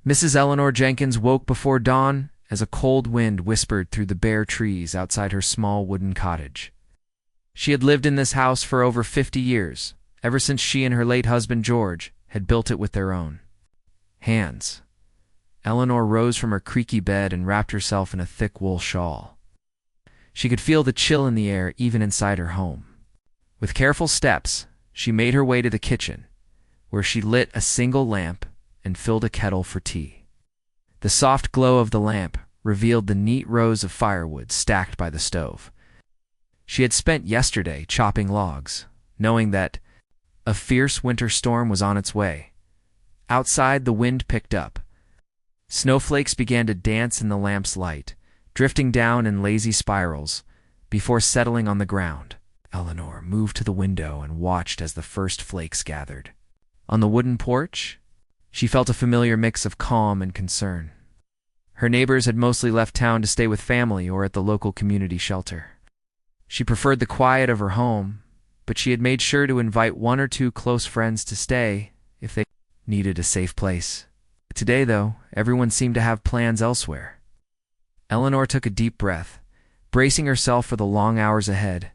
Mrs. Eleanor Jenkins woke before dawn as a cold wind whispered through the bare trees outside her small wooden cottage. She had lived in this house for over 50 years, ever since she and her late husband George had built it with their own hands. Eleanor rose from her creaky bed and wrapped herself in a thick wool shawl. She could feel the chill in the air even inside her home. With careful steps, she made her way to the kitchen, where she lit a single lamp and filled a kettle for tea. The soft glow of the lamp revealed the neat rows of firewood stacked by the stove. She had spent yesterday chopping logs, knowing that a fierce winter storm was on its way. Outside, the wind picked up. Snowflakes began to dance in the lamp's light, drifting down in lazy spirals before settling on the ground. Eleanor moved to the window and watched as the first flakes gathered. On the wooden porch, she felt a familiar mix of calm and concern. Her neighbors had mostly left town to stay with family or at the local community shelter. She preferred the quiet of her home, but she had made sure to invite 1 or 2 close friends to stay if they needed a safe place. Today, though, everyone seemed to have plans elsewhere. Eleanor took a deep breath, bracing herself for the long hours ahead.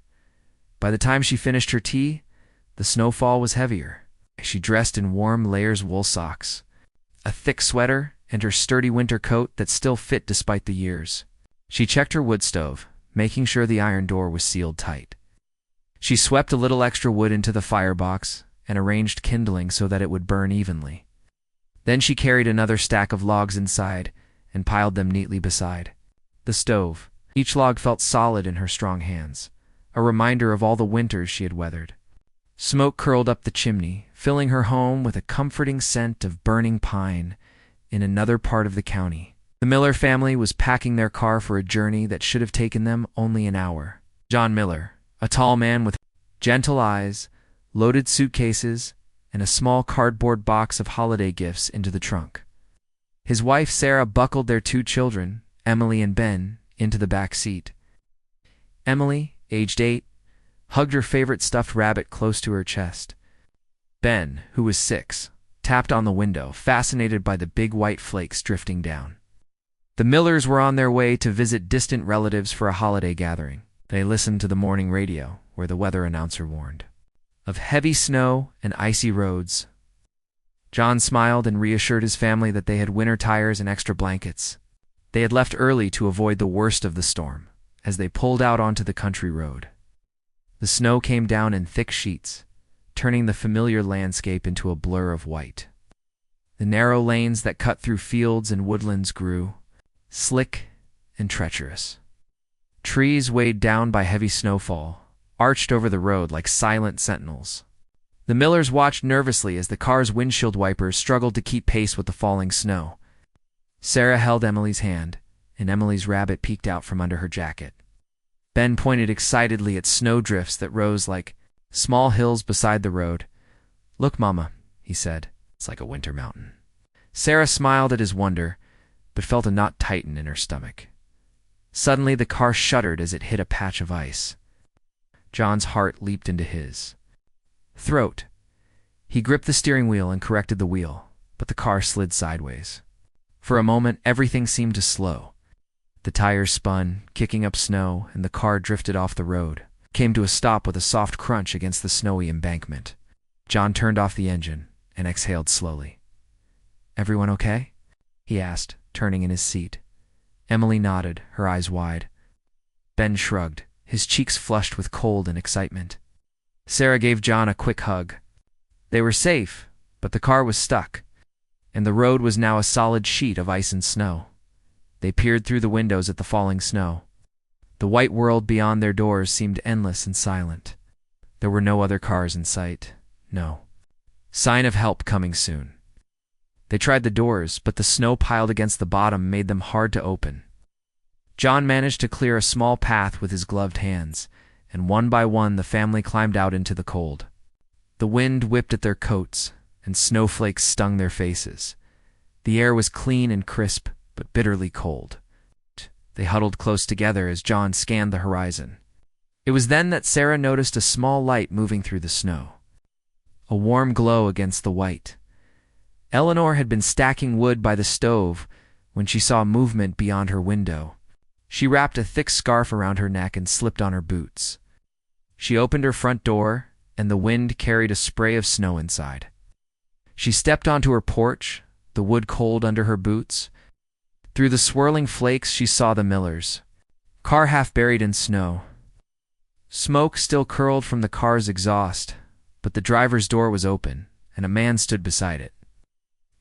By the time she finished her tea, the snowfall was heavier. She dressed in warm layers wool socks, a thick sweater, and her sturdy winter coat that still fit despite the years. She checked her wood stove, making sure the iron door was sealed tight. She swept a little extra wood into the firebox and arranged kindling so that it would burn evenly. Then she carried another stack of logs inside and piled them neatly beside the stove. Each log felt solid in her strong hands, a reminder of all the winters she had weathered. Smoke curled up the chimney, filling her home with a comforting scent of burning pine in another part of the county. The Miller family was packing their car for a journey that should have taken them only an hour. John Miller, a tall man with gentle eyes, loaded suitcases, and a small cardboard box of holiday gifts into the trunk. His wife Sarah buckled their 2 children, Emily and Ben, into the back seat. Emily, aged 8, hugged her favorite stuffed rabbit close to her chest. Ben, who was 6, tapped on the window, fascinated by the big white flakes drifting down. The Millers were on their way to visit distant relatives for a holiday gathering. They listened to the morning radio, where the weather announcer warned of heavy snow and icy roads. John smiled and reassured his family that they had winter tires and extra blankets. They had left early to avoid the worst of the storm, as they pulled out onto the country road. The snow came down in thick sheets, turning the familiar landscape into a blur of white. The narrow lanes that cut through fields and woodlands grew slick and treacherous. Trees weighed down by heavy snowfall arched over the road like silent sentinels. The Millers watched nervously as the car's windshield wipers struggled to keep pace with the falling snow. Sarah held Emily's hand, and Emily's rabbit peeked out from under her jacket. Ben pointed excitedly at snowdrifts that rose like small hills beside the road. "Look, Mama," he said. "It's like a winter mountain." Sarah smiled at his wonder, but felt a knot tighten in her stomach. Suddenly, the car shuddered as it hit a patch of ice. John's heart leaped into his throat. He gripped the steering wheel and corrected the wheel, but the car slid sideways. For a moment, everything seemed to slow. The tires spun, kicking up snow, and the car drifted off the road, came to a stop with a soft crunch against the snowy embankment. John turned off the engine and exhaled slowly. "Everyone okay?" he asked, turning in his seat. Emily nodded, her eyes wide. Ben shrugged, his cheeks flushed with cold and excitement. Sarah gave John a quick hug. They were safe, but the car was stuck, and the road was now a solid sheet of ice and snow. They peered through the windows at the falling snow. The white world beyond their doors seemed endless and silent. There were no other cars in sight. No sign of help coming soon. They tried the doors, but the snow piled against the bottom made them hard to open. John managed to clear a small path with his gloved hands, and one by one the family climbed out into the cold. The wind whipped at their coats, and snowflakes stung their faces. The air was clean and crisp, but bitterly cold. They huddled close together as John scanned the horizon. It was then that Sarah noticed a small light moving through the snow. A warm glow against the white. Eleanor had been stacking wood by the stove when she saw movement beyond her window. She wrapped a thick scarf around her neck and slipped on her boots. She opened her front door, and the wind carried a spray of snow inside. She stepped onto her porch, the wood cold under her boots. Through the swirling flakes she saw the Millers' car half buried in snow. Smoke still curled from the car's exhaust, but the driver's door was open, and a man stood beside it.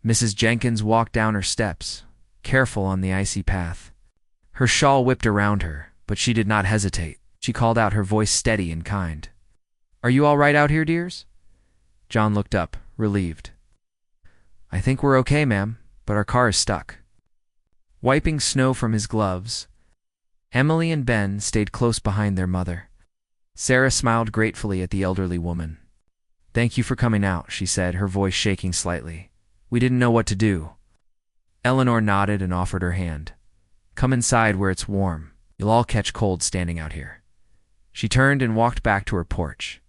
Mrs. Jenkins walked down her steps, careful on the icy path. Her shawl whipped around her, but she did not hesitate. She called out, her voice steady and kind. "Are you all right out here, dears?" John looked up, relieved. "I think we're okay, ma'am, but our car is stuck." Wiping snow from his gloves, Emily and Ben stayed close behind their mother. Sarah smiled gratefully at the elderly woman. "Thank you for coming out," she said, her voice shaking slightly. "We didn't know what to do." Eleanor nodded and offered her hand. "Come inside where it's warm. You'll all catch cold standing out here." She turned and walked back to her porch.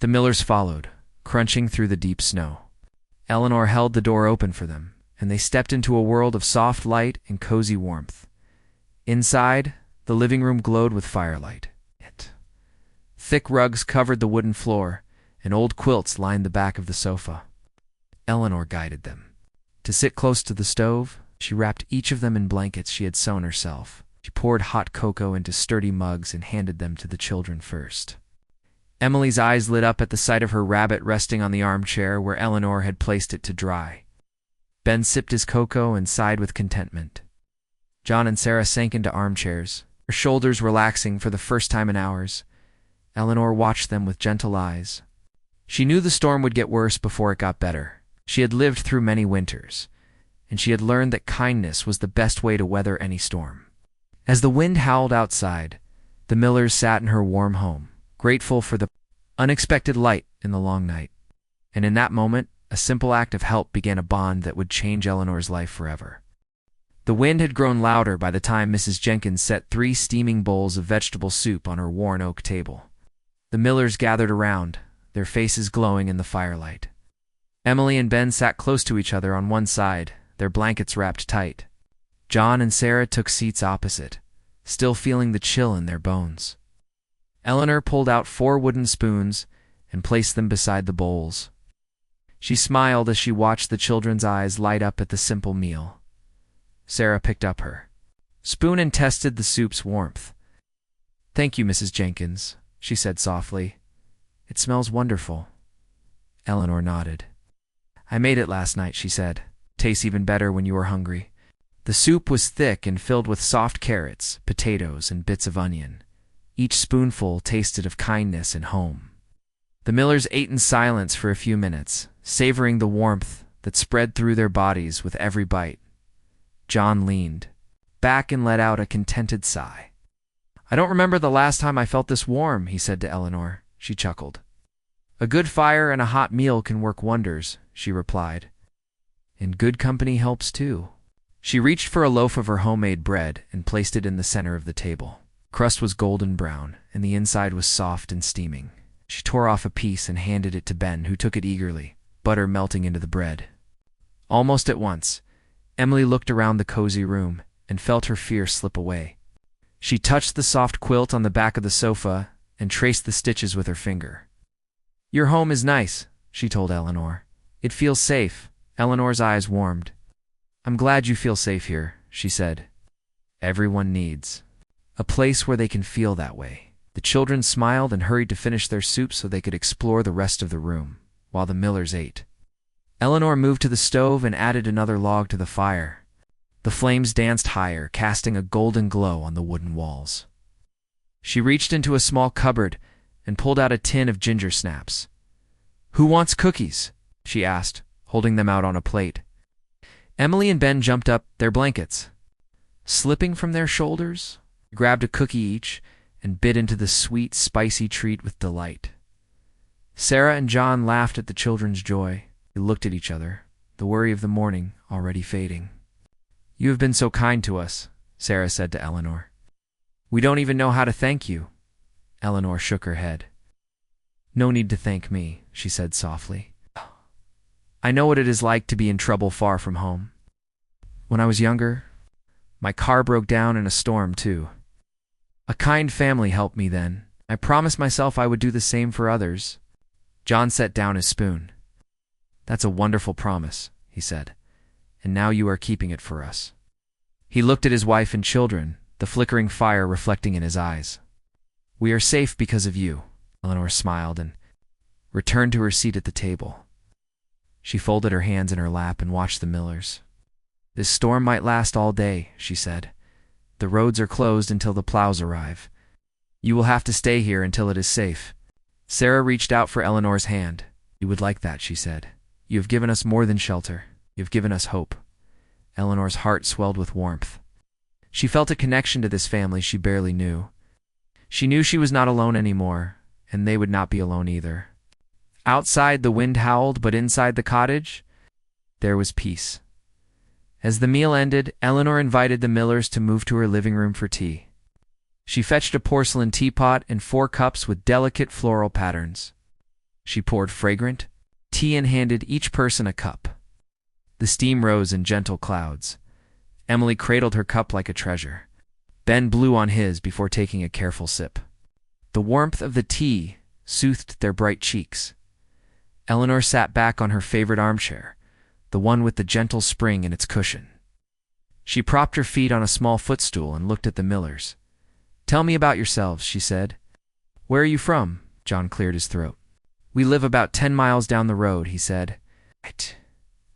The Millers followed, crunching through the deep snow. Eleanor held the door open for them, and they stepped into a world of soft light and cozy warmth. Inside, the living room glowed with firelight. Thick rugs covered the wooden floor, and old quilts lined the back of the sofa. Eleanor guided them. To sit close to the stove, she wrapped each of them in blankets she had sewn herself. She poured hot cocoa into sturdy mugs and handed them to the children first. Emily's eyes lit up at the sight of her rabbit resting on the armchair where Eleanor had placed it to dry. Ben sipped his cocoa and sighed with contentment. John and Sarah sank into armchairs, their shoulders relaxing for the first time in hours. Eleanor watched them with gentle eyes. She knew the storm would get worse before it got better. She had lived through many winters, and she had learned that kindness was the best way to weather any storm. As the wind howled outside, the Millers sat in her warm home, grateful for the unexpected light in the long night. And in that moment, a simple act of help began a bond that would change Eleanor's life forever. The wind had grown louder by the time Mrs. Jenkins set 3 steaming bowls of vegetable soup on her worn oak table. The Millers gathered around, their faces glowing in the firelight. Emily and Ben sat close to each other on one side, their blankets wrapped tight. John and Sarah took seats opposite, still feeling the chill in their bones. Eleanor pulled out 4 wooden spoons and placed them beside the bowls. She smiled as she watched the children's eyes light up at the simple meal. Sarah picked up her spoon and tested the soup's warmth. "Thank you, Mrs. Jenkins," she said softly. "It smells wonderful." Eleanor nodded. "I made it last night," she said. "Tastes even better when you are hungry." The soup was thick and filled with soft carrots, potatoes, and bits of onion. Each spoonful tasted of kindness and home. The Millers ate in silence for a few minutes, savoring the warmth that spread through their bodies with every bite. John leaned back and let out a contented sigh. "I don't remember the last time I felt this warm," he said to Eleanor. She chuckled. "A good fire and a hot meal can work wonders," she replied. "And good company helps too." She reached for a loaf of her homemade bread and placed it in the center of the table. Crust was golden brown, and the inside was soft and steaming. She tore off a piece and handed it to Ben, who took it eagerly, butter melting into the bread. Almost at once, Emily looked around the cozy room and felt her fear slip away. She touched the soft quilt on the back of the sofa and traced the stitches with her finger. "Your home is nice," she told Eleanor. "It feels safe." Eleanor's eyes warmed. "I'm glad you feel safe here," she said. "Everyone needs a place where they can feel that way." The children smiled and hurried to finish their soup so they could explore the rest of the room, while the Millers ate. Eleanor moved to the stove and added another log to the fire. The flames danced higher, casting a golden glow on the wooden walls. She reached into a small cupboard and pulled out a tin of ginger snaps. "Who wants cookies?" she asked, holding them out on a plate. Emily and Ben jumped up, their blankets slipping from their shoulders, grabbed a cookie each, and bit into the sweet, spicy treat with delight. Sarah and John laughed at the children's joy. They looked at each other, the worry of the morning already fading. "You have been so kind to us," Sarah said to Eleanor. "We don't even know how to thank you." Eleanor shook her head. "No need to thank me," she said softly. I know what it is like to be in trouble far from home. When I was younger, my car broke down in a storm too. A kind family helped me then. I promised myself I would do the same for others. John set down his spoon. That's a wonderful promise, he said, and now you are keeping it for us. He looked at his wife and children, the flickering fire reflecting in his eyes. We are safe because of you, Eleanor smiled and returned to her seat at the table. She folded her hands in her lap and watched the Millers. This storm might last all day, she said. The roads are closed until the plows arrive. You will have to stay here until it is safe. Sarah reached out for Eleanor's hand. You would like that, she said. You have given us more than shelter. You have given us hope. Eleanor's heart swelled with warmth. She felt a connection to this family she barely knew. She knew she was not alone anymore, and they would not be alone either. Outside, the wind howled, but inside the cottage, there was peace. As the meal ended, Eleanor invited the Millers to move to her living room for tea. She fetched a porcelain teapot and 4 cups with delicate floral patterns. She poured fragrant tea and handed each person a cup. The steam rose in gentle clouds. Emily cradled her cup like a treasure. Ben blew on his before taking a careful sip. The warmth of the tea soothed their bright cheeks. Eleanor sat back on her favorite armchair, the one with the gentle spring in its cushion. She propped her feet on a small footstool and looked at the Millers. Tell me about yourselves, she said. Where are you from? John cleared his throat. We live about 10 miles down the road, he said. Right.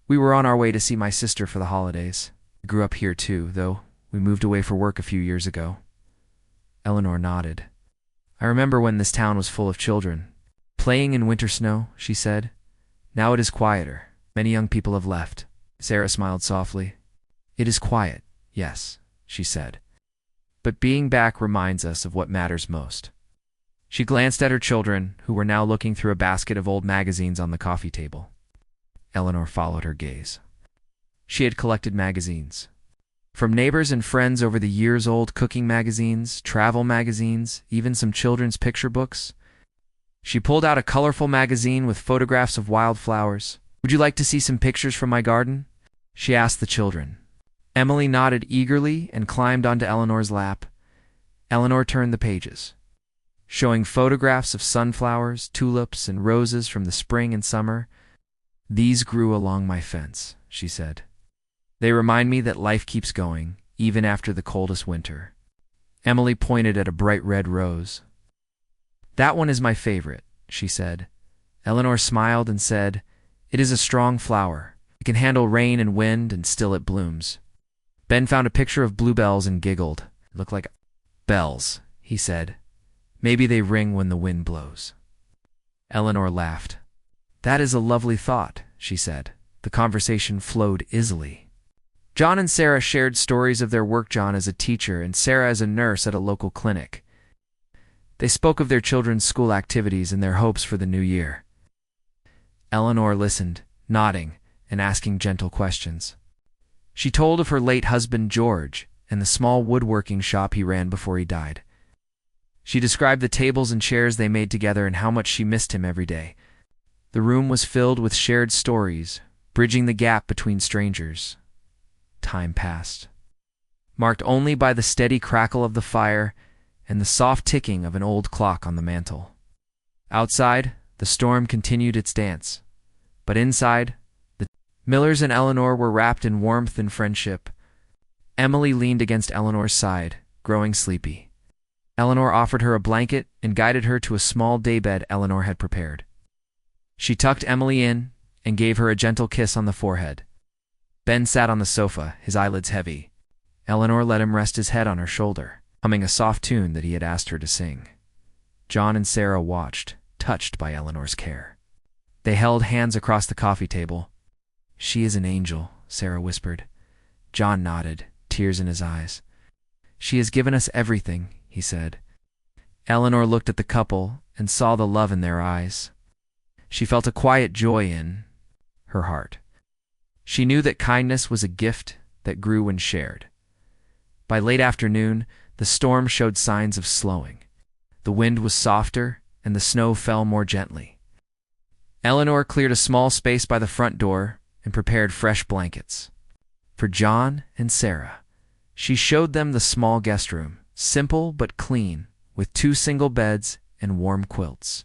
We were on our way to see my sister for the holidays. I grew up here too, though we moved away for work a few years ago. Eleanor nodded. I remember when this town was full of children. Playing in winter snow, she said. Now it is quieter. Many young people have left. Sarah smiled softly. It is quiet, yes, she said. But being back reminds us of what matters most. She glanced at her children, who were now looking through a basket of old magazines on the coffee table. Eleanor followed her gaze. She had collected magazines. From neighbors and friends over the years-old cooking magazines, travel magazines, even some children's picture books. She pulled out a colorful magazine with photographs of wildflowers. Would you like to see some pictures from my garden? She asked the children. Emily nodded eagerly and climbed onto Eleanor's lap. Eleanor turned the pages, showing photographs of sunflowers, tulips, and roses from the spring and summer. These grew along my fence, she said. They remind me that life keeps going, even after the coldest winter. Emily pointed at a bright red rose. That one is my favorite, she said. Eleanor smiled and said, It is a strong flower. It can handle rain and wind, and still it blooms. Ben found a picture of bluebells and giggled. It looked like bells, he said. Maybe they ring when the wind blows. Eleanor laughed. That is a lovely thought, she said. The conversation flowed easily. John and Sarah shared stories of their work, John as a teacher and Sarah as a nurse at a local clinic. They spoke of their children's school activities and their hopes for the new year. Eleanor listened, nodding and asking gentle questions. She told of her late husband George and the small woodworking shop he ran before he died. She described the tables and chairs they made together and how much she missed him every day. The room was filled with shared stories, bridging the gap between strangers. Time passed, marked only by the steady crackle of the fire and the soft ticking of an old clock on the mantel. Outside, the storm continued its dance, but inside, the Millers and Eleanor were wrapped in warmth and friendship. Emily leaned against Eleanor's side, growing sleepy. Eleanor offered her a blanket and guided her to a small daybed Eleanor had prepared. She tucked Emily in and gave her a gentle kiss on the forehead. Ben sat on the sofa, his eyelids heavy. Eleanor let him rest his head on her shoulder, humming a soft tune that he had asked her to sing. John and Sarah watched, touched by Eleanor's care. They held hands across the coffee table. She is an angel, Sarah whispered. John nodded, tears in his eyes. She has given us everything, he said. Eleanor looked at the couple and saw the love in their eyes. She felt a quiet joy in her heart. She knew that kindness was a gift that grew when shared. By late afternoon, the storm showed signs of slowing. The wind was softer, and the snow fell more gently. Eleanor cleared a small space by the front door and prepared fresh blankets. For John and Sarah, she showed them the small guest room, simple but clean, with 2 single beds and warm quilts.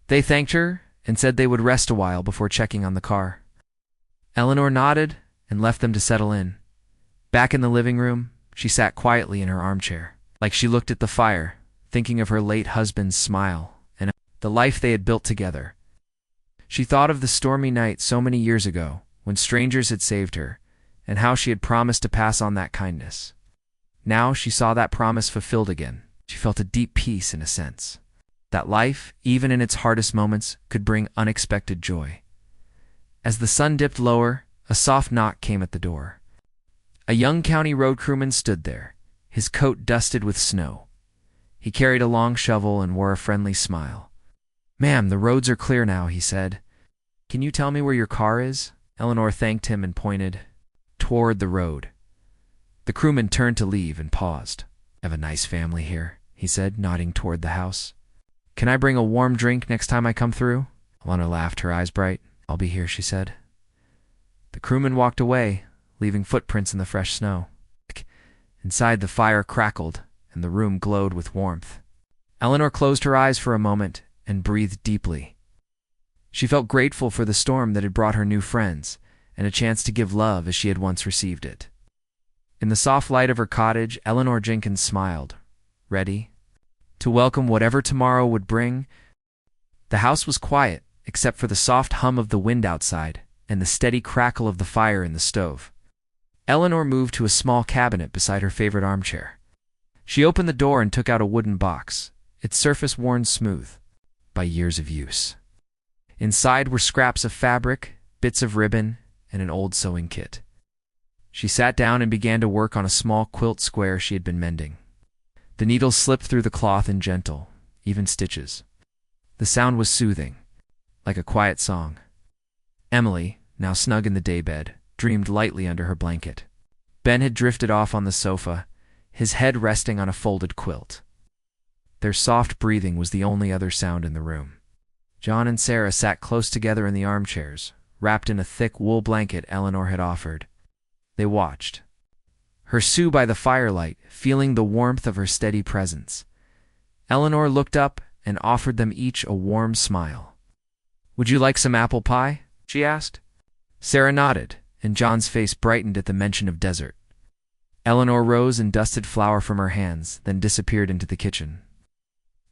They thanked her and said they would rest a while before checking on the car. Eleanor nodded and left them to settle in. Back in the living room, she sat quietly in her armchair, like she looked at the fire, thinking of her late husband's smile and the life they had built together. She thought of the stormy night so many years ago, when strangers had saved her, and how she had promised to pass on that kindness. Now she saw that promise fulfilled again. She felt a deep peace in a sense, that life, even in its hardest moments, could bring unexpected joy. As the sun dipped lower, a soft knock came at the door. A young county road crewman stood there, his coat dusted with snow. He carried a long shovel and wore a friendly smile. "Ma'am, the roads are clear now," he said. "Can you tell me where your car is?" Eleanor thanked him and pointed toward the road. The crewman turned to leave and paused. "I have a nice family here," he said, nodding toward the house. "Can I bring a warm drink next time I come through?" Eleanor laughed, her eyes bright. "I'll be here," she said. The crewman walked away, leaving footprints in the fresh snow. Inside, the fire crackled, and the room glowed with warmth. Eleanor closed her eyes for a moment and breathed deeply. She felt grateful for the storm that had brought her new friends, and a chance to give love as she had once received it. In the soft light of her cottage, Eleanor Jenkins smiled, ready to welcome whatever tomorrow would bring. The house was quiet, except for the soft hum of the wind outside and the steady crackle of the fire in the stove. Eleanor moved to a small cabinet beside her favorite armchair. She opened the door and took out a wooden box, its surface worn smooth by years of use. Inside were scraps of fabric, bits of ribbon, and an old sewing kit. She sat down and began to work on a small quilt square she had been mending. The needles slipped through the cloth in gentle, even stitches. The sound was soothing, like a quiet song. Emily, now snug in the daybed, dreamed lightly under her blanket. Ben had drifted off on the sofa, his head resting on a folded quilt. Their soft breathing was the only other sound in the room. John and Sarah sat close together in the armchairs, wrapped in a thick wool blanket Eleanor had offered. They watched her sew by the firelight, feeling the warmth of her steady presence. Eleanor looked up and offered them each a warm smile. "Would you like some apple pie?" she asked. Sarah nodded, and John's face brightened at the mention of dessert. Eleanor rose and dusted flour from her hands, then disappeared into the kitchen.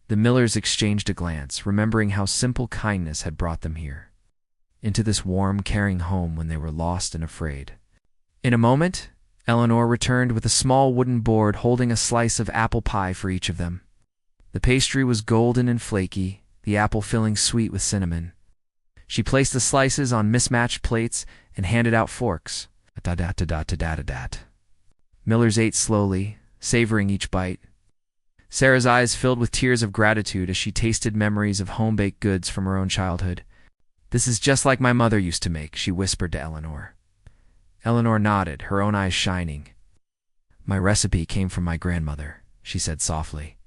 The Millers exchanged a glance, remembering how simple kindness had brought them here, into this warm, caring home when they were lost and afraid. In a moment, Eleanor returned with a small wooden board holding a slice of apple pie for each of them. The pastry was golden and flaky, the apple filling sweet with cinnamon. She placed the slices on mismatched plates and handed out forks. Da-da-da-da-da-da-da. Millers ate slowly, savoring each bite. Sarah's eyes filled with tears of gratitude as she tasted memories of home-baked goods from her own childhood. "This is just like my mother used to make," she whispered to Eleanor. Eleanor nodded, her own eyes shining. "My recipe came from my grandmother," she said softly.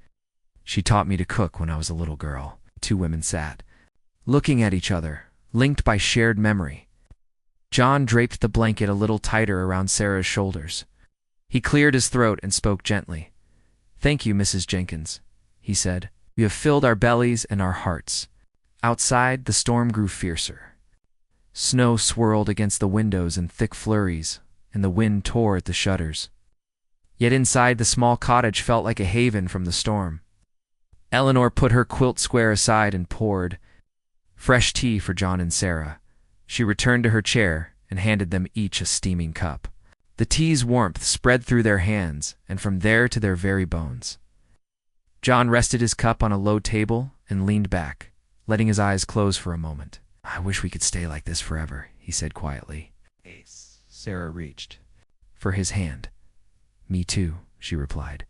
"She taught me to cook when I was a little girl." The 2 women sat, looking at each other, linked by shared memory. John draped the blanket a little tighter around Sarah's shoulders. He cleared his throat and spoke gently. "Thank you, Mrs. Jenkins," he said. "You have filled our bellies and our hearts." Outside, the storm grew fiercer. Snow swirled against the windows in thick flurries, and the wind tore at the shutters. Yet inside, the small cottage felt like a haven from the storm. Eleanor put her quilt square aside and poured fresh tea for John and Sarah. She returned to her chair and handed them each a steaming cup. The tea's warmth spread through their hands, and from there to their very bones. John rested his cup on a low table and leaned back, letting his eyes close for a moment. "I wish we could stay like this forever," he said quietly. Sarah reached for his hand. "Me too," she replied.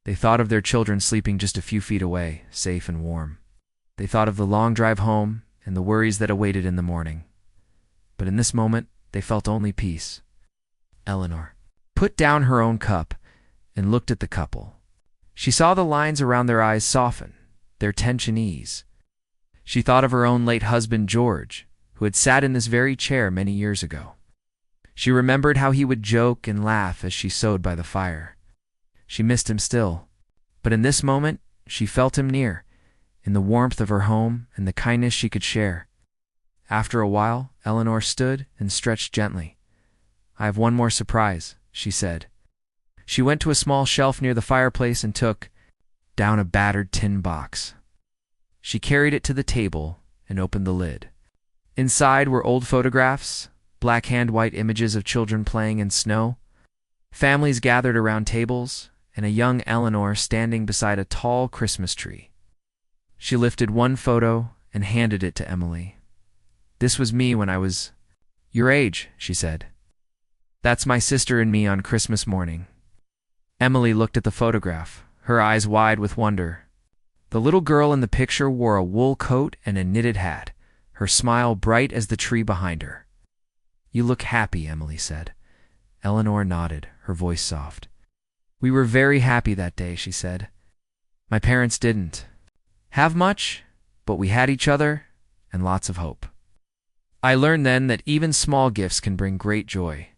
They thought of their children sleeping just a few feet away, safe and warm. They thought of the long drive home and the worries that awaited in the morning. But in this moment, they felt only peace. Eleanor put down her own cup and looked at the couple. She saw the lines around their eyes soften, their tension ease. She thought of her own late husband, George, who had sat in this very chair many years ago. She remembered how he would joke and laugh as she sewed by the fire. She missed him still, but in this moment she felt him near, in the warmth of her home and the kindness she could share. After a while, Eleanor stood and stretched gently. "I have one more surprise," she said. She went to a small shelf near the fireplace and took down a battered tin box. She carried it to the table and opened the lid. Inside were old photographs, black hand-white images of children playing in snow, families gathered around tables, and a young Eleanor standing beside a tall Christmas tree. She lifted one photo and handed it to Emily. "This was me when I was your age," she said. "That's my sister and me on Christmas morning." Emily looked at the photograph, her eyes wide with wonder. The little girl in the picture wore a wool coat and a knitted hat, her smile bright as the tree behind her. "You look happy," Emily said. Eleanor nodded, her voice soft. "We were very happy that day," she said. "My parents didn't have much, but we had each other and lots of hope. I learned then that even small gifts can bring great joy."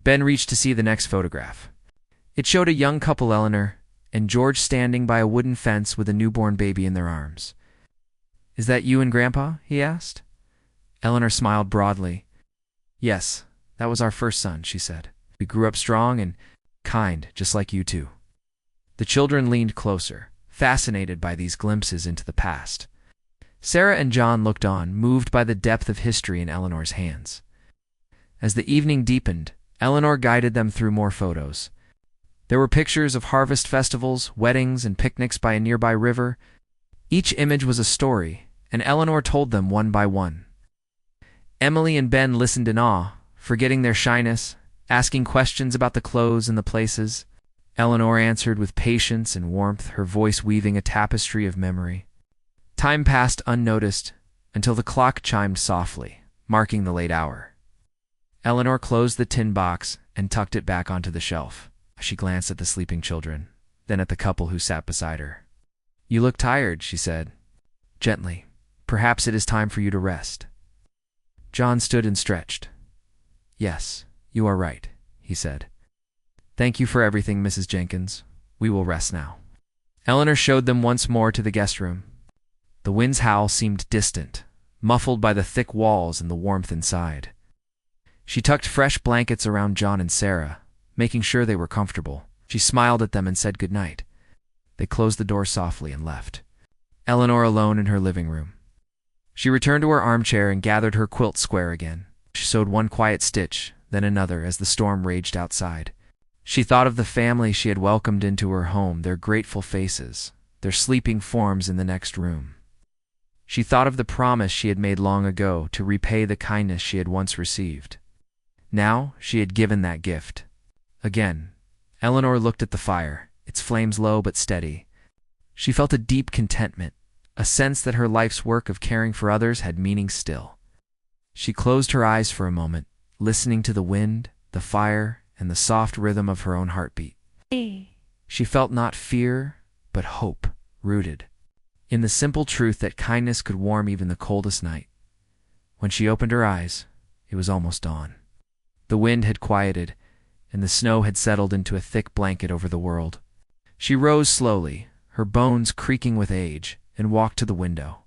Ben reached to see the next photograph. It showed a young couple, Eleanor and George, standing by a wooden fence with a newborn baby in their arms. "Is that you and Grandpa?" he asked. Eleanor smiled broadly. "Yes, that was our first son," she said. "We grew up strong and kind, just like you two." The children leaned closer, fascinated by these glimpses into the past. Sarah and John looked on, moved by the depth of history in Eleanor's hands. As the evening deepened, Eleanor guided them through more photos. There were pictures of harvest festivals, weddings, and picnics by a nearby river. Each image was a story, and Eleanor told them one by one. Emily and Ben listened in awe, forgetting their shyness, asking questions about the clothes and the places. Eleanor answered with patience and warmth, her voice weaving a tapestry of memory. Time passed unnoticed until the clock chimed softly, marking the late hour. Eleanor closed the tin box and tucked it back onto the shelf. She glanced at the sleeping children, then at the couple who sat beside her. "You look tired," she said, gently. "Perhaps it is time for you to rest." John stood and stretched. "Yes, you are right," he said. "Thank you for everything, Mrs. Jenkins. We will rest now." Eleanor showed them once more to the guest room. The wind's howl seemed distant, muffled by the thick walls and the warmth inside. She tucked fresh blankets around John and Sarah, making sure they were comfortable. She smiled at them and said goodnight. They closed the door softly and left, Eleanor alone in her living room. She returned to her armchair and gathered her quilt square again. She sewed one quiet stitch, then another as the storm raged outside. She thought of the family she had welcomed into her home, their grateful faces, their sleeping forms in the next room. She thought of the promise she had made long ago to repay the kindness she had once received. Now she had given that gift. Again, Eleanor looked at the fire, its flames low but steady. She felt a deep contentment, a sense that her life's work of caring for others had meaning still. She closed her eyes for a moment, listening to the wind, the fire, and the soft rhythm of her own heartbeat. She felt not fear, but hope, rooted in the simple truth that kindness could warm even the coldest night. When she opened her eyes, it was almost dawn. The wind had quieted, and the snow had settled into a thick blanket over the world. She rose slowly, her bones creaking with age, and walked to the window.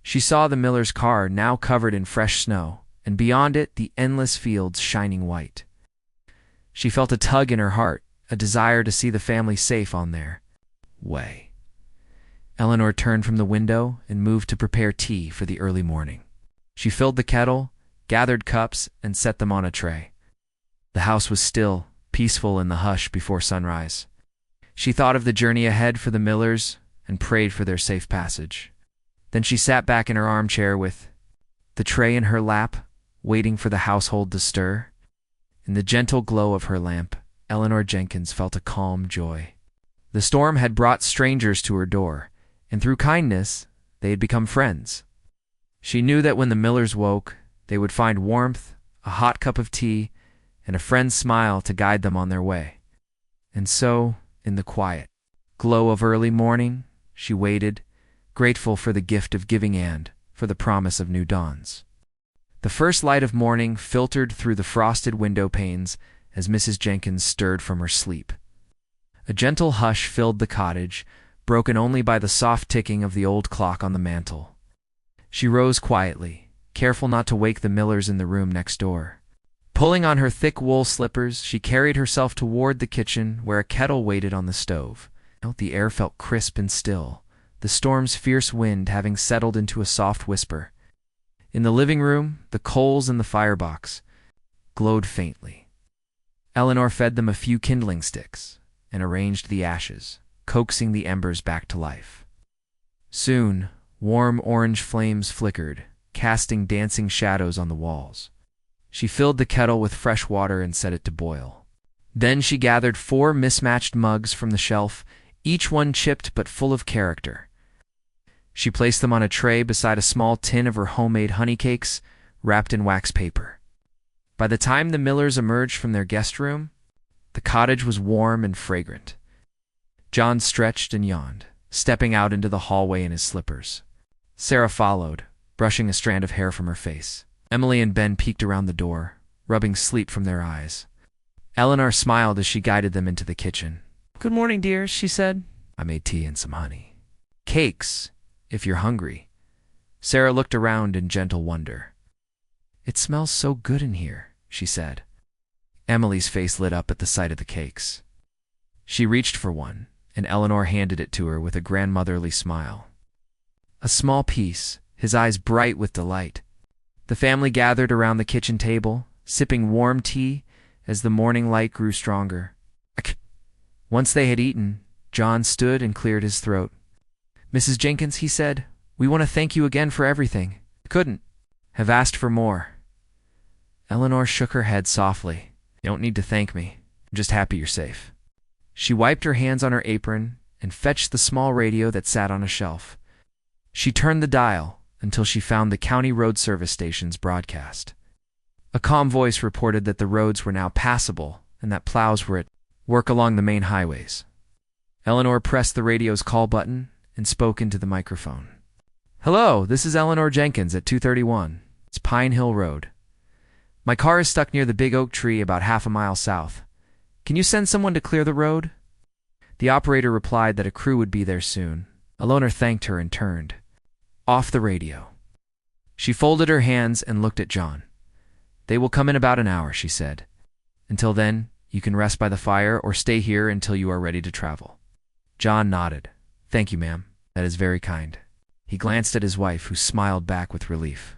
She saw the miller's car now covered in fresh snow, and beyond it the endless fields shining white. She felt a tug in her heart, a desire to see the family safe on their way. Eleanor turned from the window and moved to prepare tea for the early morning. She filled the kettle, gathered cups, and set them on a tray. The house was still, peaceful in the hush before sunrise. She thought of the journey ahead for the Millers and prayed for their safe passage. Then she sat back in her armchair with the tray in her lap, waiting for the household to stir. In the gentle glow of her lamp, Eleanor Jenkins felt a calm joy. The storm had brought strangers to her door, and through kindness, they had become friends. She knew that when the Millers woke, they would find warmth, a hot cup of tea, and a friend's smile to guide them on their way. And so, in the quiet glow of early morning, she waited, grateful for the gift of giving and for the promise of new dawns. The first light of morning filtered through the frosted window panes as Mrs. Jenkins stirred from her sleep. A gentle hush filled the cottage, broken only by the soft ticking of the old clock on the mantel. She rose quietly, careful not to wake the Millers in the room next door. Pulling on her thick wool slippers, she carried herself toward the kitchen where a kettle waited on the stove. The air felt crisp and still, the storm's fierce wind having settled into a soft whisper. In the living room, the coals in the firebox glowed faintly. Eleanor fed them a few kindling sticks and arranged the ashes, coaxing the embers back to life. Soon, warm orange flames flickered, casting dancing shadows on the walls. She filled the kettle with fresh water and set it to boil. Then she gathered 4 mismatched mugs from the shelf, each one chipped but full of character. She placed them on a tray beside a small tin of her homemade honey cakes, wrapped in wax paper. By the time the Millers emerged from their guest room, the cottage was warm and fragrant. John stretched and yawned, stepping out into the hallway in his slippers. Sarah followed, brushing a strand of hair from her face. Emily and Ben peeked around the door, rubbing sleep from their eyes. Eleanor smiled as she guided them into the kitchen. "Good morning, dears," she said. "I made tea and some honey. Cakes, if you're hungry." Sarah looked around in gentle wonder. "It smells so good in here," she said. Emily's face lit up at the sight of the cakes. She reached for one, and Eleanor handed it to her with a grandmotherly smile. A small piece, his eyes bright with delight. The family gathered around the kitchen table, sipping warm tea as the morning light grew stronger. Once they had eaten, John stood and cleared his throat. "Mrs. Jenkins," he said, "we want to thank you again for everything. Couldn't have asked for more." Eleanor shook her head softly. "You don't need to thank me. I'm just happy you're safe." She wiped her hands on her apron and fetched the small radio that sat on a shelf. She turned the dial until she found the County Road Service station's broadcast. A calm voice reported that the roads were now passable and that plows were at work along the main highways. Eleanor pressed the radio's call button and spoke into the microphone. "Hello, this is Eleanor Jenkins at 231. It's Pine Hill Road. My car is stuck near the big oak tree about half a mile south. Can you send someone to clear the road?" The operator replied that a crew would be there soon. Eleanor thanked her and turned off the radio. She folded her hands and looked at John. "They will come in about an hour," she said. "Until then, you can rest by the fire or stay here until you are ready to travel." John nodded. "Thank you, ma'am. That is very kind." He glanced at his wife, who smiled back with relief.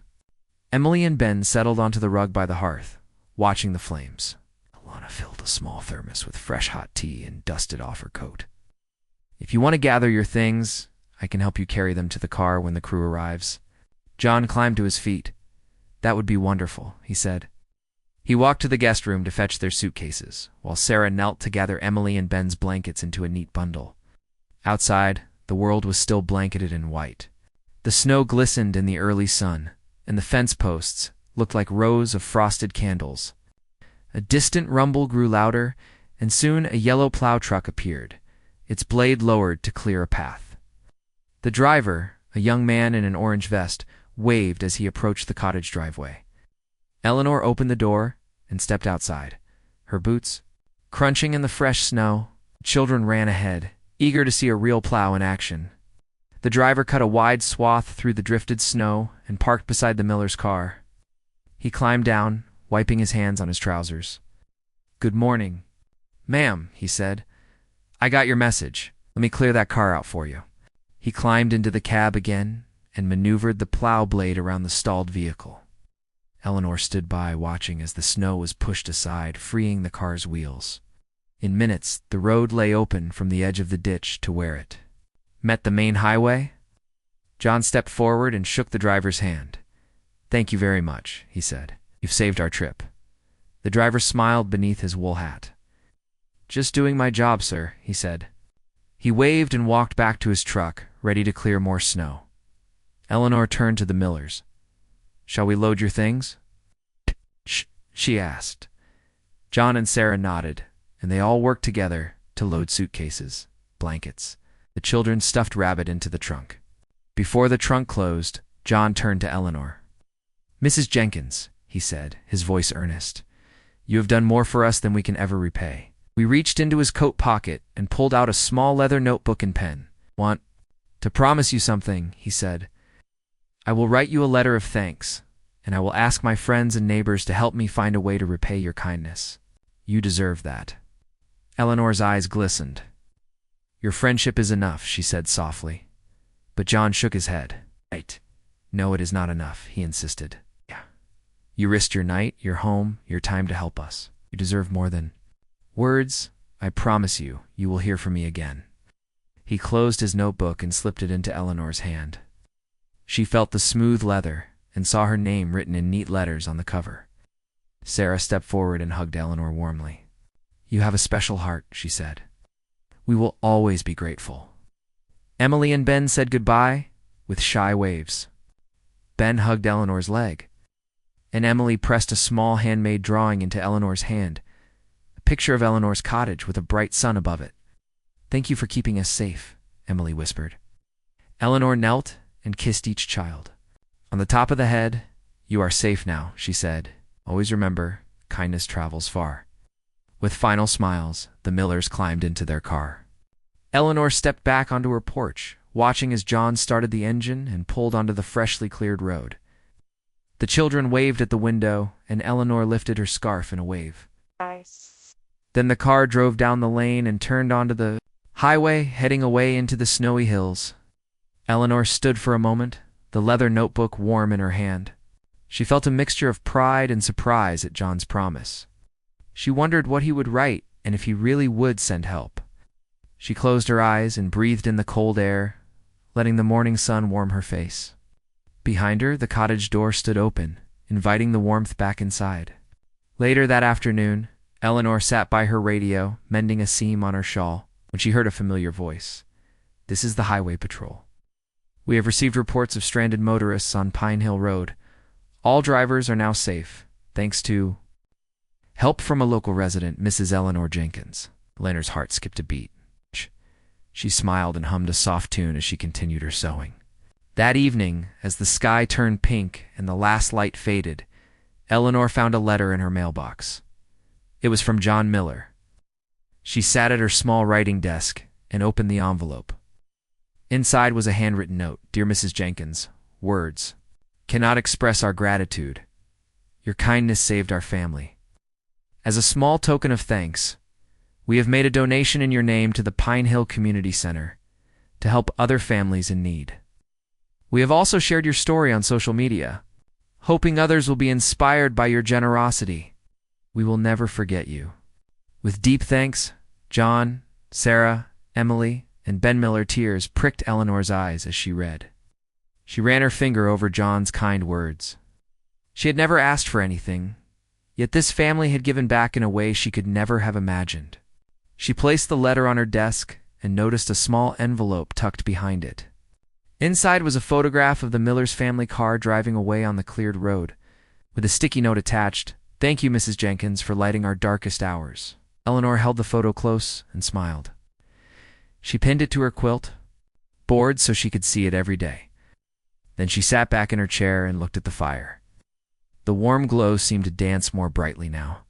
Emily and Ben settled onto the rug by the hearth, watching the flames. Alana filled a small thermos with fresh hot tea and dusted off her coat. "If you want to gather your things, I can help you carry them to the car when the crew arrives." John climbed to his feet. "That would be wonderful," he said. He walked to the guest room to fetch their suitcases, while Sarah knelt to gather Emily and Ben's blankets into a neat bundle. Outside, the world was still blanketed in white. The snow glistened in the early sun, and the fence posts looked like rows of frosted candles. A distant rumble grew louder, and soon a yellow plow truck appeared, its blade lowered to clear a path. The driver, a young man in an orange vest, waved as he approached the cottage driveway. Eleanor opened the door and stepped outside, her boots crunching in the fresh snow. Children ran ahead, eager to see a real plow in action. The driver cut a wide swath through the drifted snow and parked beside the Miller's car. He climbed down, wiping his hands on his trousers. "Good morning, ma'am," he said. "I got your message. Let me clear that car out for you." He climbed into the cab again and maneuvered the plow blade around the stalled vehicle. Eleanor stood by, watching as the snow was pushed aside, freeing the car's wheels. In minutes, the road lay open from the edge of the ditch to where it met the main highway. John stepped forward and shook the driver's hand. "Thank you very much," he said. "You've saved our trip." The driver smiled beneath his wool hat. "Just doing my job, sir," he said. He waved and walked back to his truck, ready to clear more snow. Eleanor turned to the Millers. "Shall we load your things?" she asked. John and Sarah nodded, and they all worked together to load suitcases, blankets, the children's stuffed rabbit into the trunk. Before the trunk closed, John turned to Eleanor. "Mrs. Jenkins," he said, his voice earnest, "you have done more for us than we can ever repay." We reached into his coat pocket and pulled out a small leather notebook and pen. "Want to promise you something," he said. "I will write you a letter of thanks, and I will ask my friends and neighbors to help me find a way to repay your kindness. You deserve that." Eleanor's eyes glistened. "Your friendship is enough," she said softly. But John shook his head. "Right. No, it is not enough," he insisted. "Yeah. You risked your night, your home, your time to help us. You deserve more than words. I promise you, you will hear from me again." He closed his notebook and slipped it into Eleanor's hand. She felt the smooth leather and saw her name written in neat letters on the cover. Sarah stepped forward and hugged Eleanor warmly. "You have a special heart," she said. "We will always be grateful." Emily and Ben said goodbye with shy waves. Ben hugged Eleanor's leg, and Emily pressed a small handmade drawing into Eleanor's hand, a picture of Eleanor's cottage with a bright sun above it. "Thank you for keeping us safe," Emily whispered. Eleanor knelt and kissed each child. On the top of the head, "You are safe now," she said. "Always remember, kindness travels far." With final smiles, the Millers climbed into their car. Eleanor stepped back onto her porch, watching as John started the engine and pulled onto the freshly cleared road. The children waved at the window, and Eleanor lifted her scarf in a wave. Nice. Then the car drove down the lane and turned onto the highway, heading away into the snowy hills. Eleanor stood for a moment, the leather notebook warm in her hand. She felt a mixture of pride and surprise at John's promise. She wondered what he would write and if he really would send help. She closed her eyes and breathed in the cold air, letting the morning sun warm her face. Behind her, the cottage door stood open, inviting the warmth back inside. Later that afternoon, Eleanor sat by her radio, mending a seam on her shawl, when she heard a familiar voice. "This is the Highway Patrol. We have received reports of stranded motorists on Pine Hill Road. All drivers are now safe, thanks to help from a local resident, Mrs. Eleanor Jenkins." Eleanor's heart skipped a beat. She smiled and hummed a soft tune as she continued her sewing. That evening, as the sky turned pink and the last light faded, Eleanor found a letter in her mailbox. It was from John Miller. She sat at her small writing desk and opened the envelope. Inside was a handwritten note. "Dear Mrs. Jenkins, words cannot express our gratitude. Your kindness saved our family. As a small token of thanks, we have made a donation in your name to the Pine Hill Community Center to help other families in need. We have also shared your story on social media, hoping others will be inspired by your generosity. We will never forget you. With deep thanks, John, Sarah, Emily, and Ben Miller." Tears pricked Eleanor's eyes as she read. She ran her finger over John's kind words. She had never asked for anything, yet this family had given back in a way she could never have imagined. She placed the letter on her desk and noticed a small envelope tucked behind it. Inside was a photograph of the Miller's family car driving away on the cleared road, with a sticky note attached. "Thank you, Mrs. Jenkins, for lighting our darkest hours." Eleanor held the photo close and smiled. She pinned it to her quilt, board so she could see it every day. Then she sat back in her chair and looked at the fire. The warm glow seemed to dance more brightly now.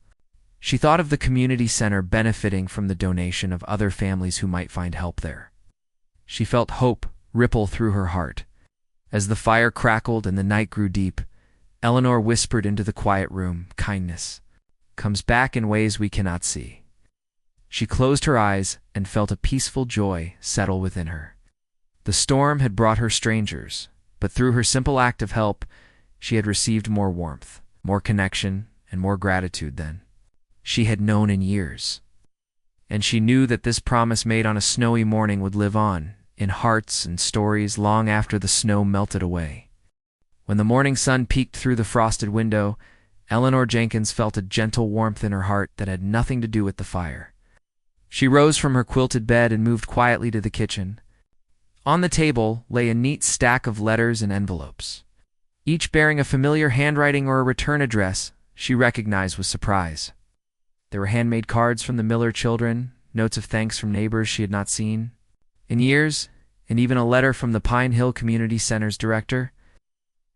She thought of the community center benefiting from the donation of other families who might find help there. She felt hope ripple through her heart. As the fire crackled and the night grew deep, Eleanor whispered into the quiet room, "Kindness comes back in ways we cannot see." She closed her eyes and felt a peaceful joy settle within her. The storm had brought her strangers, but through her simple act of help, she had received more warmth, more connection, and more gratitude than she had known in years. And she knew that this promise made on a snowy morning would live on, in hearts and stories long after the snow melted away. When the morning sun peeked through the frosted window, Eleanor Jenkins felt a gentle warmth in her heart that had nothing to do with the fire. She rose from her quilted bed and moved quietly to the kitchen. On the table lay a neat stack of letters and envelopes, each bearing a familiar handwriting or a return address she recognized with surprise. There were handmade cards from the Miller children, notes of thanks from neighbors she had not seen in years, and even a letter from the Pine Hill Community Center's director.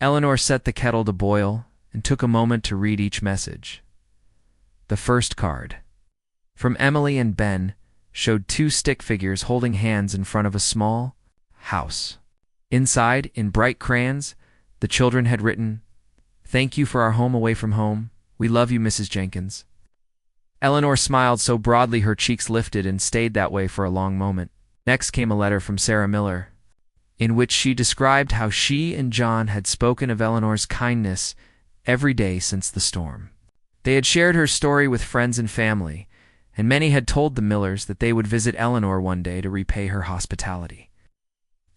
Eleanor set the kettle to boil and took a moment to read each message. The first card, from Emily and Ben, showed two stick figures holding hands in front of a small house. Inside, in bright crayons, the children had written, "Thank you for our home away from home. We love you, Mrs. Jenkins." Eleanor smiled so broadly her cheeks lifted and stayed that way for a long moment. Next came a letter from Sarah Miller, in which she described how she and John had spoken of Eleanor's kindness every day since the storm. They had shared her story with friends and family, and many had told the Millers that they would visit Eleanor one day to repay her hospitality.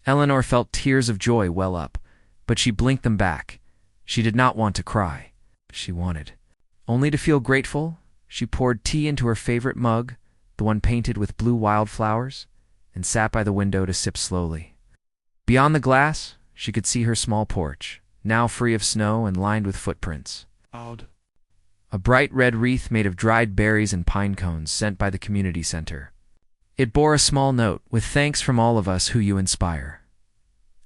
Eleanor felt tears of joy well up, but she blinked them back. She did not want to cry. She wanted only to feel grateful. She poured tea into her favorite mug, the one painted with blue wildflowers, and sat by the window to sip slowly. Beyond the glass, she could see her small porch, now free of snow and lined with footprints. A bright red wreath made of dried berries and pine cones sent by the community center. It bore a small note, "With thanks from all of us who you inspire."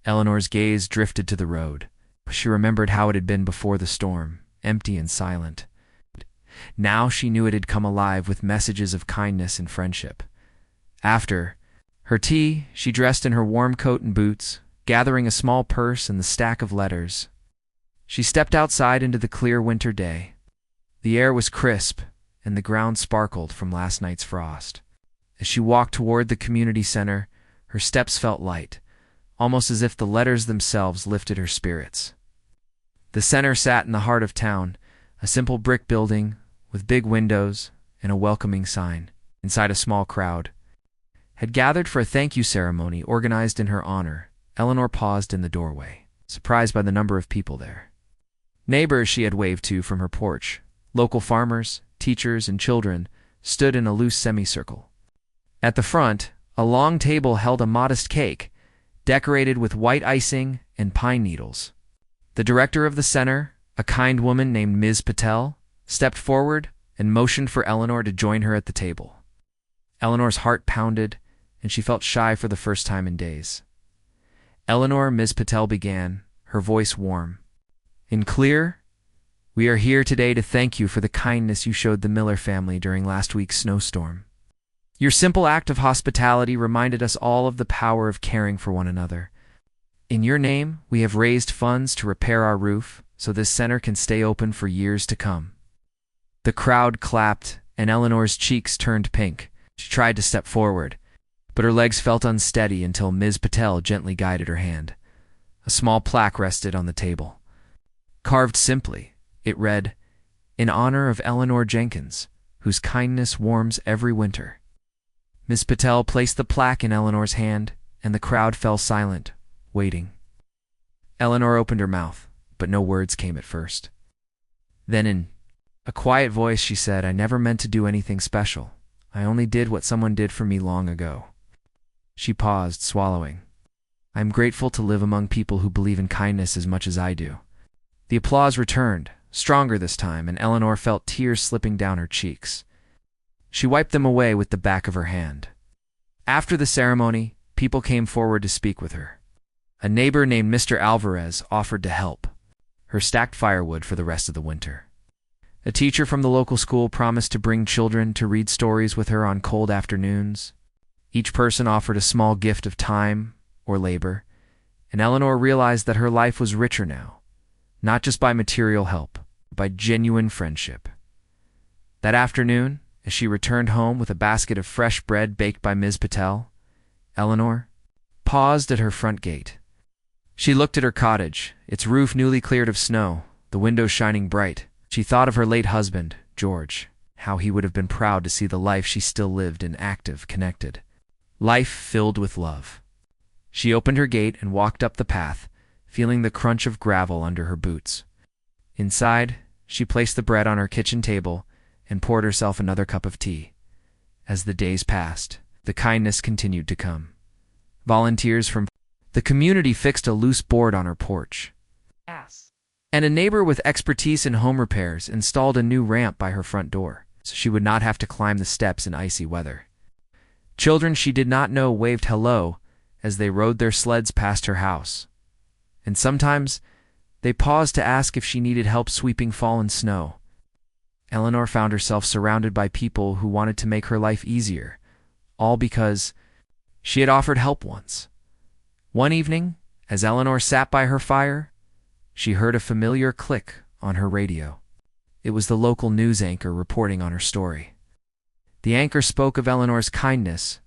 Eleanor's gaze drifted to the road. She remembered how it had been before the storm, empty and silent. Now she knew it had come alive with messages of kindness and friendship. After her tea, she dressed in her warm coat and boots, gathering a small purse and the stack of letters. She stepped outside into the clear winter day. The air was crisp, and the ground sparkled from last night's frost. As she walked toward the community center, her steps felt light, almost as if the letters themselves lifted her spirits. The center sat in the heart of town, a simple brick building with big windows and a welcoming sign. Inside, a small crowd had gathered for a thank you ceremony organized in her honor. Eleanor paused in the doorway, surprised by the number of people there. Neighbors she had waved to from her porch, local farmers, teachers, and children, stood in a loose semicircle. At the front, a long table held a modest cake, decorated with white icing and pine needles. The director of the center, a kind woman named Ms. Patel, stepped forward and motioned for Eleanor to join her at the table. Eleanor's heart pounded, and she felt shy for the first time in days. "Eleanor," Ms. Patel began, her voice warm and clear, "we are here today to thank you for the kindness you showed the Miller family during last week's snowstorm. Your simple act of hospitality reminded us all of the power of caring for one another. In your name, we have raised funds to repair our roof so this center can stay open for years to come." The crowd clapped, and Eleanor's cheeks turned pink. She tried to step forward, but her legs felt unsteady until Ms. Patel gently guided her hand. A small plaque rested on the table. Carved simply, it read, "In honor of Eleanor Jenkins, whose kindness warms every winter." Ms. Patel placed the plaque in Eleanor's hand, and the crowd fell silent, waiting. Eleanor opened her mouth, but no words came at first. Then in a quiet voice she said, "I never meant to do anything special. I only did what someone did for me long ago." She paused, swallowing. "I am grateful to live among people who believe in kindness as much as I do." The applause returned, stronger this time, and Eleanor felt tears slipping down her cheeks. She wiped them away with the back of her hand. After the ceremony, people came forward to speak with her. A neighbor named Mr. Alvarez offered to help her stack firewood for the rest of the winter. A teacher from the local school promised to bring children to read stories with her on cold afternoons. Each person offered a small gift of time or labor, and Eleanor realized that her life was richer now, not just by material help, but by genuine friendship. That afternoon, as she returned home with a basket of fresh bread baked by Ms. Patel, Eleanor paused at her front gate. She looked at her cottage, its roof newly cleared of snow, the windows shining bright. She thought of her late husband, George, how he would have been proud to see the life she still lived in, active, connected. Life filled with love. She opened her gate and walked up the path, feeling the crunch of gravel under her boots. Inside, she placed the bread on her kitchen table and poured herself another cup of tea. As the days passed, the kindness continued to come. Volunteers from the community fixed a loose board on her porch. And a neighbor with expertise in home repairs installed a new ramp by her front door, so she would not have to climb the steps in icy weather. Children she did not know waved hello as they rode their sleds past her house. And sometimes they paused to ask if she needed help sweeping fallen snow. Eleanor found herself surrounded by people who wanted to make her life easier, all because she had offered help once. One evening, as Eleanor sat by her fire, she heard a familiar click on her radio. It was the local news anchor reporting on her story. The anchor spoke of Eleanor's kindness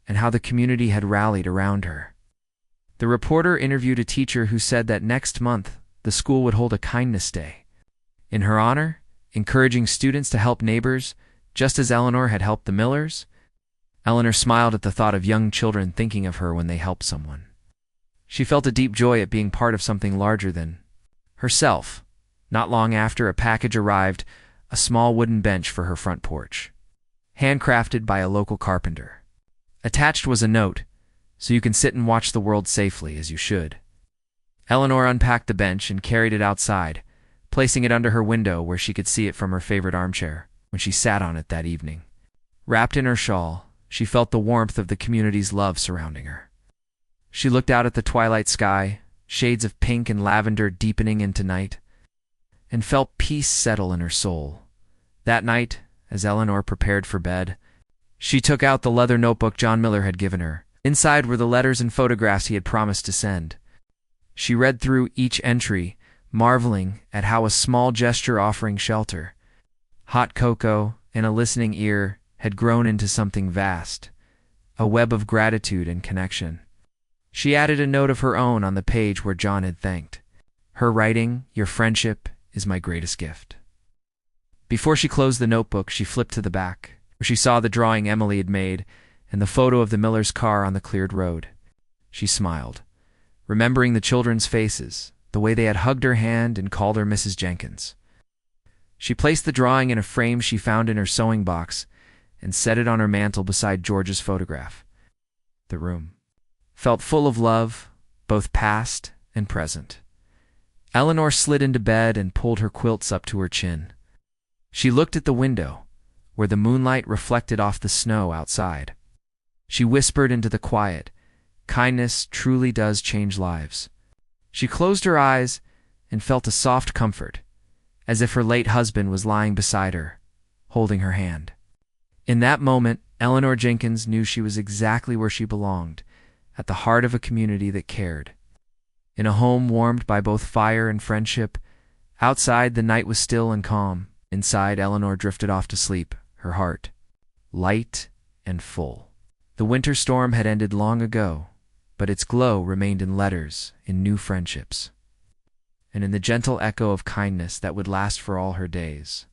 and how the community had rallied around her. The reporter interviewed a teacher who said that next month the school would hold a kindness day in her honor, encouraging students to help neighbors just as Eleanor had helped the Millers. Eleanor smiled at the thought of young children thinking of her when they helped someone. She felt a deep joy at being part of something larger than herself. Not long after, a package arrived, a small wooden bench for her front porch, handcrafted by a local carpenter. Attached was a note, "So you can sit and watch the world safely, as you should." Eleanor unpacked the bench and carried it outside, placing it under her window where she could see it from her favorite armchair when she sat on it that evening. Wrapped in her shawl, she felt the warmth of the community's love surrounding her. She looked out at the twilight sky, shades of pink and lavender deepening into night, and felt peace settle in her soul. That night, as Eleanor prepared for bed, she took out the leather notebook John Miller had given her. Inside were the letters and photographs he had promised to send. She read through each entry, marveling at how a small gesture offering shelter, hot cocoa, and a listening ear had grown into something vast, a web of gratitude and connection. She added a note of her own on the page where John had thanked her, writing, "Your friendship is my greatest gift." Before she closed the notebook, she flipped to the back, where she saw the drawing Emily had made and the photo of the Miller's car on the cleared road. She smiled, remembering the children's faces, the way they had hugged her hand and called her Mrs. Jenkins. She placed the drawing in a frame she found in her sewing box and set it on her mantel beside George's photograph. The room felt full of love, both past and present. Eleanor slid into bed and pulled her quilts up to her chin. She looked at the window, where the moonlight reflected off the snow outside. She whispered into the quiet, "Kindness truly does change lives." She closed her eyes and felt a soft comfort, as if her late husband was lying beside her, holding her hand. In that moment, Eleanor Jenkins knew she was exactly where she belonged, at the heart of a community that cared. In a home warmed by both fire and friendship. Outside, the night was still and calm. Inside, Eleanor drifted off to sleep, her heart light and full. The winter storm had ended long ago, but its glow remained in letters, in new friendships, and in the gentle echo of kindness that would last for all her days.